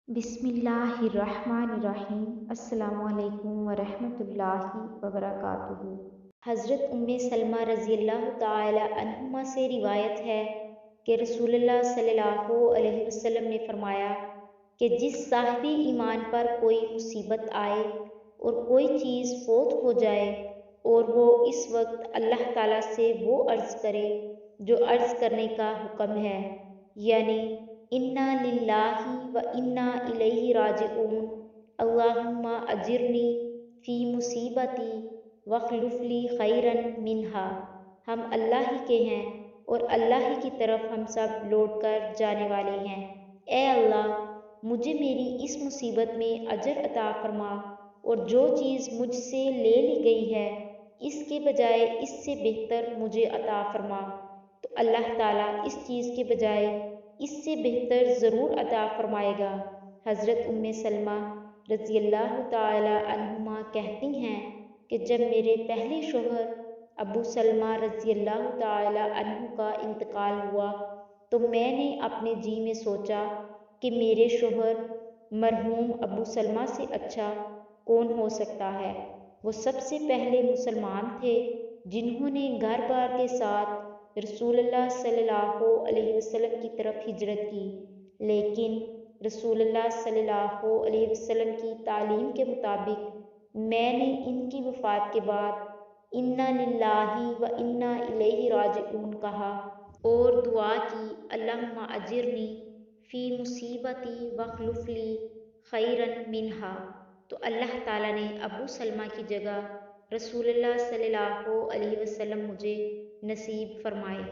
बिस्मिल्लाहिर्रहमानिर्रहीम। अस्सलामु अलैकुम वरहमतुल्लाहि वबरकातुहू। हज़रत उम्मे सलमा रज़ी अल्लाह ताला अन्हुमा से रिवायत है कि रसूलुल्लाह सल्लल्लाहु अलैहि वसल्लम ने फरमाया कि जिस साहिबी ईमान पर कोई मुसीबत आए और कोई चीज़ फोत हो जाए और वो इस वक्त अल्लाह ताला से वो अर्ज़ करे जो अर्ज़ करने का हुक्म है, यानी इन्ना लिल्लाहि व इन्ना इलैहि राजिऊन, अल्लाहुम्मा अजिरनी फ़ी मुसीबती वख्लुफ़ली खैरन मिन्हा। हम अल्लाह ही के हैं और अल्लाह ही की तरफ हम सब लौट कर जाने वाले हैं। ए अल्लाह, मुझे मेरी इस मुसीबत में अजर अता फरमा और जो चीज़ मुझसे ले ली गई है इसके बजाय इससे बेहतर मुझे अता फरमा। तो अल्लाह ताला इस चीज़ के बजाय इससे बेहतर ज़रूर अता फरमाएगा। हज़रत उम्मे सलमा रज़ी अल्लाह ताला अन्हुमा कहती हैं कि जब मेरे पहले शोहर अबू सलमा रज़ी अल्लाह ताला अन्हु का इंतकाल हुआ तो मैंने अपने जी में सोचा कि मेरे शोहर मरहूम अबू सलमा से अच्छा कौन हो सकता है। वो सबसे पहले मुसलमान थे जिन्होंने घर बार के साथ रसूलुल्लाह सल्लल्लाहु अलैहि वसल्लम की तरफ हिजरत की, लेकिन रसूलुल्लाह सल्लल्लाहु अलैहि वसल्लम की तालीम के मुताबिक मैंने इनकी वफ़ात के बाद इन्ना लिल्लाहि व इन्ना इलैहि राजिऊन कहा और दुआ की, अल्लाहुम्मा अजिरनी फ़ी मुसीबती वख्लुफ़ली खैरन मिन्हा। तो अल्लाह ताला ने अबू सलमा की जगह रसूलुल्लाह सल्लल्लाहु अलैहि वसल्लम मुझे नसीब फरमाए।